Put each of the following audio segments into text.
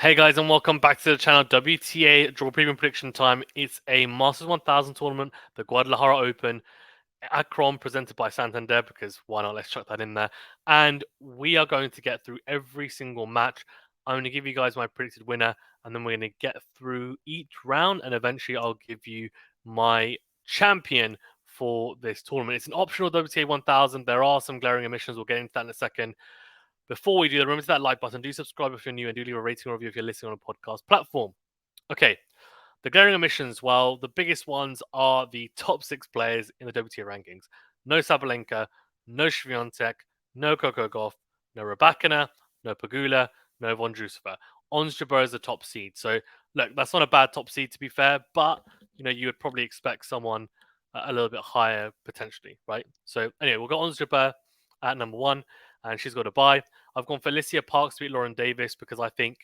Hey guys, and welcome back to the channel. WTA Draw Premium Prediction Time. It's a Masters 1000 tournament, the Guadalajara Open, Akron presented by Santander, because why not? Let's chuck that in there. And we are going to get through every single match. I'm going to give you guys my predicted winner, and then we're going to get through each round, and eventually I'll give you my champion for this tournament. It's an optional WTA 1000. There are some glaring omissions. We'll get into that in a second. Before we do that, remember to that like button. Do subscribe if you're new, and do leave a rating or review if you're listening on a podcast platform. Okay, the glaring omissions. Well, the biggest ones are the top 6 players in the WTA rankings. No Sabalenka, no Swiatek, no Coco Gauff, no Rybakina, no Pagula, no Vondrousova. Ons Jabeur is the top seed. So, look, that's not a bad top seed to be fair, but you would probably expect someone a little bit higher potentially, right? So, anyway, we'll go Ons Jabeur at number 1, and she's got a bye. I've gone for Alicia Parks to beat Lauren Davis because I think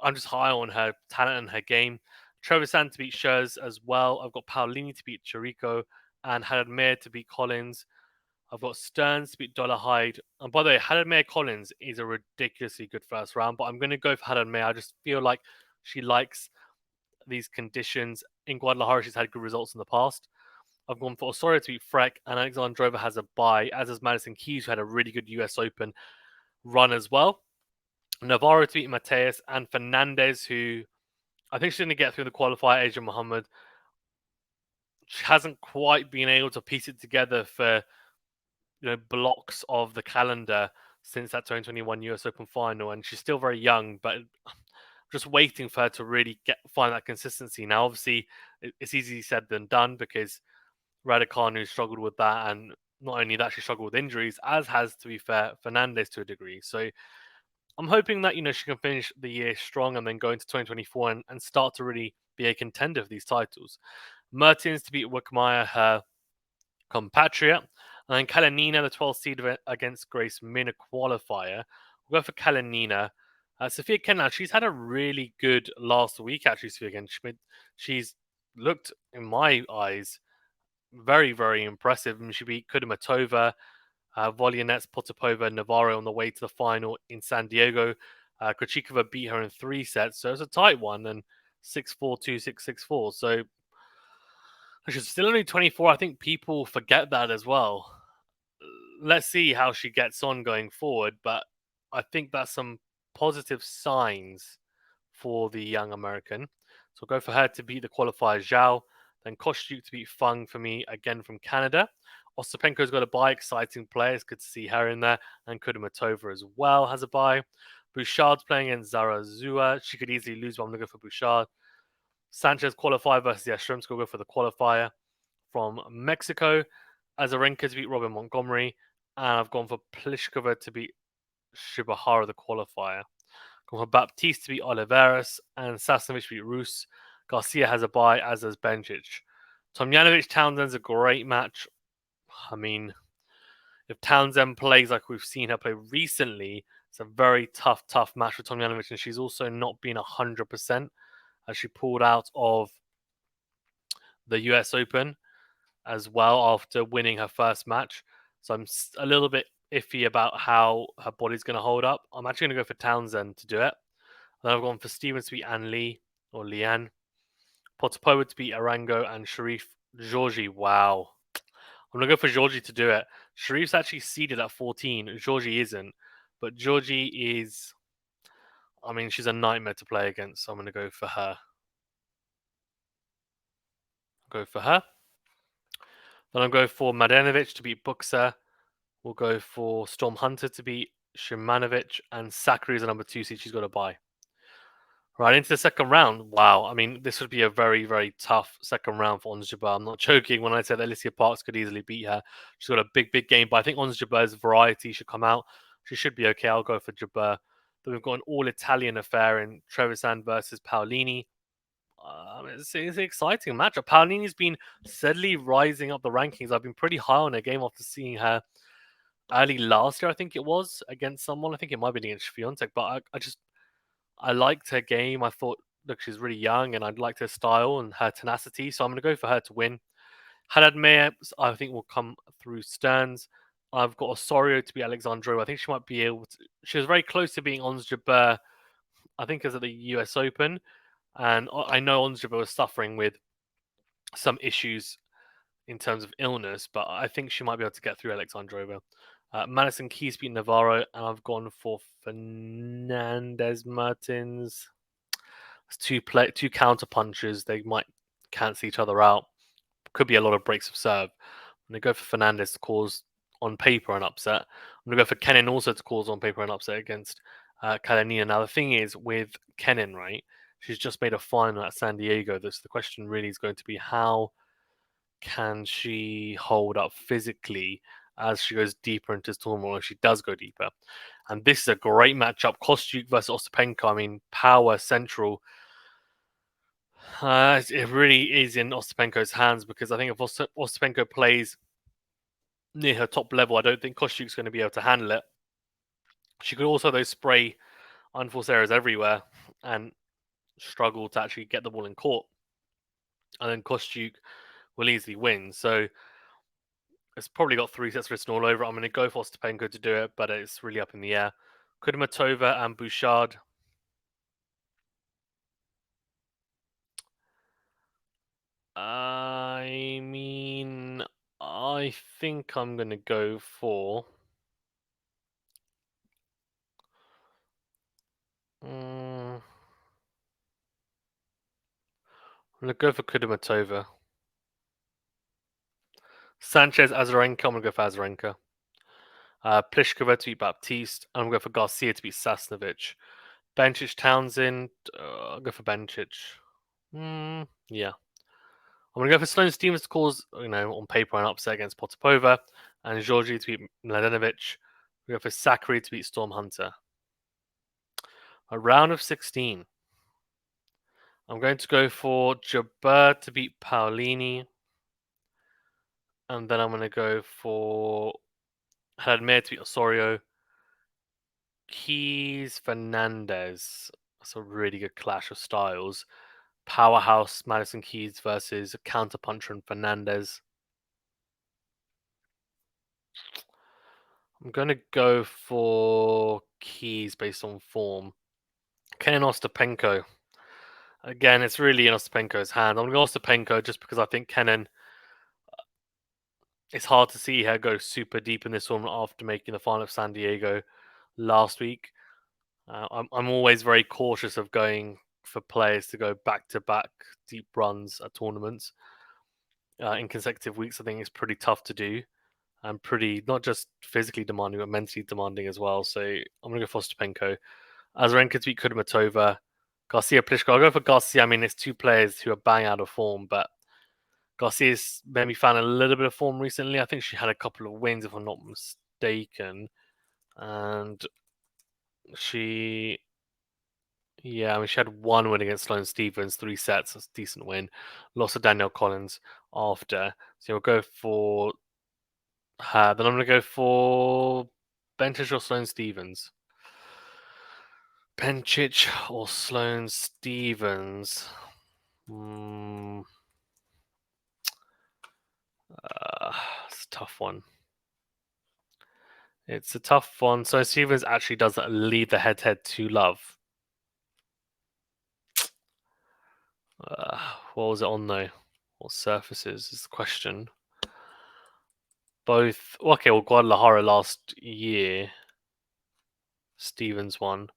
I'm just high on her talent and her game. Trevisan to beat Scherz as well. I've got Paolini to beat Chirico and Haddad Mayer to beat Collins. I've got Stearns to beat Dollar Hyde. And by the way, Haddad Mayer Collins is a ridiculously good first round, but I'm going to go for Haddad Mayer. I just feel like she likes these conditions. In Guadalajara, she's had good results in the past. I've gone for Osorio to beat Freck, and Alexandrova has a bye, as has Madison Keys, who had a really good US Open run as well. Navarro to beat Mateus, and Fernandez, who I think she's going to get through the qualifier. Asia Muhammad hasn't quite been able to piece it together for blocks of the calendar since that 2021 US Open final, and she's still very young, but just waiting for her to really find that consistency. Now, obviously, it's easier said than done because Raducanu struggled with that, and not only that, she struggled with injuries, as has, to be fair, Fernandez to a degree. So I'm hoping that she can finish the year strong and then go into 2024 and start to really be a contender for these titles. Mertens to beat Wickmeyer, her compatriot, and then Kalinina, the 12th seed against Grace Min, a qualifier. We'll go for Kalinina. Sophia Kenin, she's had a really good last week, actually. Sophia Kenin, she's looked, in my eyes, very, very impressive. She beat Kudermetova, Volyanets, Potapova, Navarro on the way to the final in San Diego. Krejcikova beat her in 3 sets, so it's a tight one, and 6-4, 2-6, 6-4. So she's still only 24. I think people forget that as well. Let's see how she gets on going forward, but I think that's some positive signs for the young American. So I'll go for her to beat the qualifier Zhao, then Kostyuk to beat Fung for me, again from Canada. Ostapenko's got a bye, exciting player. It's good to see her in there. And Kudermetova as well has a bye. Bouchard's playing against Zarazua. She could easily lose, but I'm going to go for Bouchard. Sanchez qualifier versus Yastrzemska. We'll go for the qualifier from Mexico. Azarenka to beat Robin Montgomery. And I've gone for Pliskova to beat Shibahara, the qualifier. Gone for Baptiste to beat Oliveras. And Sasnovich to beat Rus. Garcia has a bye, as does Bencic. Tomjanovic Townsend's a great match. I mean, if Townsend plays like we've seen her play recently, it's a very tough match for Tomjanovic, and she's also not been 100% as she pulled out of the US Open as well after winning her first match. So I'm a little bit iffy about how her body's going to hold up. I'm actually going to go for Townsend to do it. Then I've gone for Stevens to beat Anne Lee or Liane. Potapova to beat Arango, and Sharif Georgi. Wow. I'm going to go for Georgie to do it. Sharif's actually seeded at 14. Georgie isn't. But Georgie is... I mean, she's a nightmare to play against, so I'm going to go for her. Then I'll go for Mladenovic to beat Buxa. We'll go for Storm Hunter to beat Shimanovic. And Sakkari is a number 2 seed. She's got a bye. Right, into the second round. Wow. I mean, this would be a very, very tough second round for Ons Jabeur. I'm not joking when I said Alicia Parks could easily beat her. She's got a big game, but I think Ons Jabeur's variety should come out. She should be okay. I'll go for Jabeur. Then we've got an all-Italian affair in Trevisan versus Paolini. It's an exciting matchup. Paolini's been steadily rising up the rankings. I've been pretty high on her game after seeing her early last year, I think it was, against someone. I think it might have been against Swiatek, but I liked her game. I thought, look, she's really young, and I liked her style and her tenacity. So I'm going to go for her to win. Haddad Mayer, I think, will come through Stearns. I've got Osorio to be Alexandrova. I think she might be able to. She was very close to being Ons Jabeur I think is at the US Open, and I know Ons was suffering with some issues in terms of illness, but I think she might be able to get through Alexandrova. Madison Keys beat Navarro, and I've gone for Fernandez Martins. It's two counter punches. They might cancel each other out. Could be a lot of breaks of serve. I'm going to go for Fernandez to cause, on paper, an upset. I'm going to go for Kenin also to cause, on paper, an upset against Kalinina. Now, the thing is, with Kenin, right, she's just made a final at San Diego. The question really is going to be how can she hold up physically as she goes deeper into this tournament, or if she does go deeper. And this is a great matchup. Kostyuk versus Ostapenko. I mean, power central. It really is in Ostapenko's hands, because I think if Ostapenko plays near her top level, I don't think Kostyuk's going to be able to handle it. She could also, though, spray unforced errors everywhere and struggle to actually get the ball in court. And then Kostyuk will easily win. So it's probably got 3 sets written all over it. I'm going to go for Ostapenko to do it, but it's really up in the air. Kudermetova and Bouchard. I mean, I think I'm going to go for... I'm going to go for Kudermetova. Sanchez, Azarenka. I'm going to go for Azarenka. Pliskova to beat Baptiste. I'm going to go for Garcia to beat Sasnovich. Bencic, Townsend. I'll go for Bencic. Yeah. I'm going to go for Sloane Stevens to cause, on paper, an upset against Potapova. And Georgie to beat Mladenovic. We go for Sakkari to beat Storm Hunter. A round of 16. I'm going to go for Jabeur to beat Paolini. And then I'm going to go for Hadmir to beat Osorio. Keys, Fernandez. That's a really good clash of styles. Powerhouse Madison Keys versus counterpuncher and Fernandez. I'm going to go for Keys based on form. Kenin Ostapenko. Again, it's really in Ostapenko's hand. I'm going to go Ostapenko just because I think Kenin... It's hard to see her go super deep in this tournament after making the final of San Diego last week. I'm always very cautious of going for players to go back-to-back deep runs at tournaments in consecutive weeks. I think it's pretty tough to do, and pretty not just physically demanding but mentally demanding as well. So I'm going to go for Ostapenko. Azarenka to beat Kudermetova. Garcia, Pliskova. I'll go for Garcia. I mean, it's two players who are bang out of form, but Garcia's maybe found a little bit of form recently. I think she had a couple of wins, if I'm not mistaken. And she she had one win against Sloane Stevens, 3 sets. That's a decent win. Lost to Danielle Collins after. So we'll go for her. Then I'm going to go for Bencic or Sloane Stevens. Bencic or Sloane Stevens. It's a tough one. It's a tough one. So Stevens actually does lead the head-to-head to love. What was it on though? What surfaces is the question. Both. Okay, well, Guadalajara last year. Stevens won.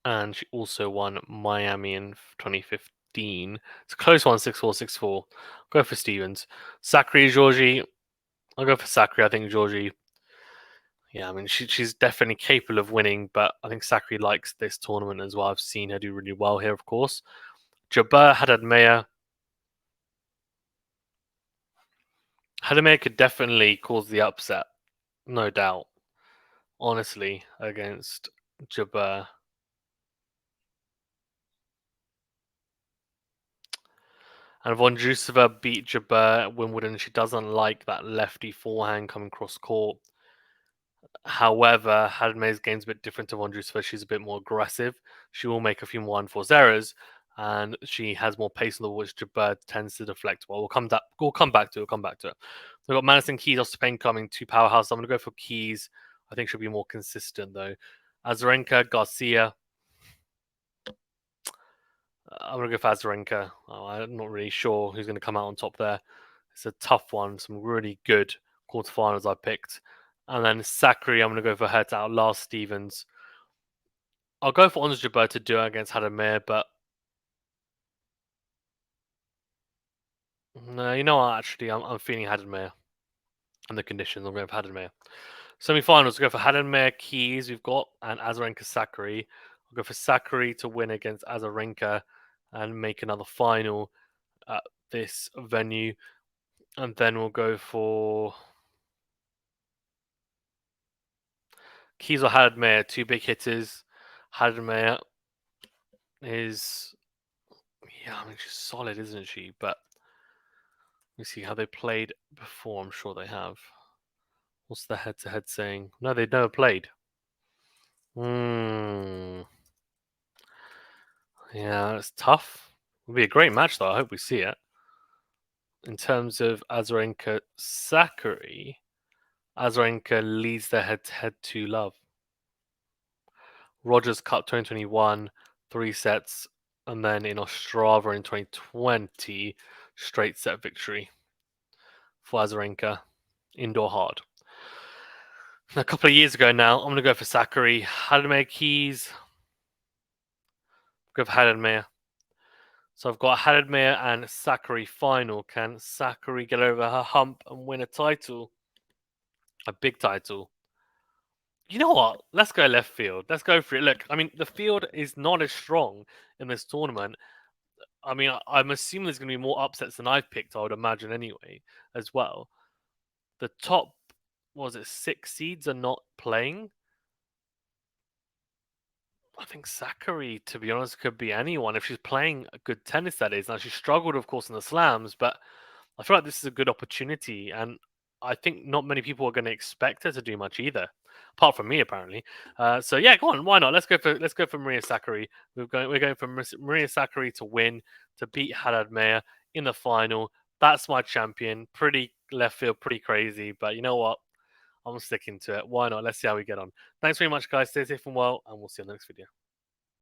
And she also won Miami in 2015. It's a close one, 6-4, 6-4. Go for Stevens. Sakkari, Georgie. I'll go for Sakkari. I think Georgie... Yeah, I mean, she's definitely capable of winning, but I think Sakkari likes this tournament as well. I've seen her do really well here, of course. Jabeur, Hadmir. Hadmir could definitely cause the upset, no doubt. Honestly, against Jabeur. And Vondrousova beat Jabeur at Wimbledon. She doesn't like that lefty forehand coming cross court. However, Hadmir's game's a bit different to Vondrousova. She's a bit more aggressive. She will make a few more unforced errors, and she has more pace on the ball, which Jabeur tends to deflect. Well, we'll come back to it. We've got Madison Keys, Ostapenko coming, 2 powerhouses. I'm going to go for Keys. I think she'll be more consistent, though. Azarenka, Garcia. I'm going to go for Azarenka. I'm not really sure who's going to come out on top there. It's a tough one. Some really good quarterfinals I picked. And then Sakkari, I'm going to go for her to outlast Stevens. I'll go for Ons Jabeur to do it against Hadamir, but no, you know what? Actually, I'm feeling Hadamir and the conditions. I'm going for Hadamir. Semi-finals, we'll go for Hadamir, Keys, we've got, and Azarenka Sakkari. I'll go for Sakkari to win against Azarenka and make another final at this venue. And then we'll go for Keys or Hadamir, two big hitters. Hadamir is, yeah, I mean, she's solid, isn't she? But let me see how they played before. I'm sure they have. What's the head-to-head saying? No, they've never played. Yeah, it's tough. It'll be a great match, though. I hope we see it. In terms of Azarenka Sakkari, Azarenka leads the head-to-head to love. Rogers Cup 2021, 3 sets, and then in Ostrava in 2020, straight set victory for Azarenka, indoor hard. A couple of years ago now, I'm going to go for Sakkari. Hadamir Keys. Go for Hadamir. So I've got Hadamir and Sakkari final. Can Sakkari get over her hump and win a title? A big title. You know what? Let's go left field. Let's go for it. Look, I mean, the field is not as strong in this tournament. I mean, I'm assuming there's going to be more upsets than I've picked, I would imagine anyway, as well. The top, was it 6 seeds are not playing? I think Sakkari, to be honest, could be anyone if she's playing a good tennis, that is. Now, she struggled, of course, in the slams, but I feel like this is a good opportunity, and I think not many people are going to expect her to do much either, apart from me, apparently. So yeah, go on, why not? Let's go for Maria Sakkari. We're going for Maria Sakkari to win, to beat Hadamir in the final. That's my champion. Pretty left field, pretty crazy, but you know what? I'm sticking to it. Why not? Let's see how we get on. Thanks very much, guys. Stay safe and well, and we'll see you in the next video.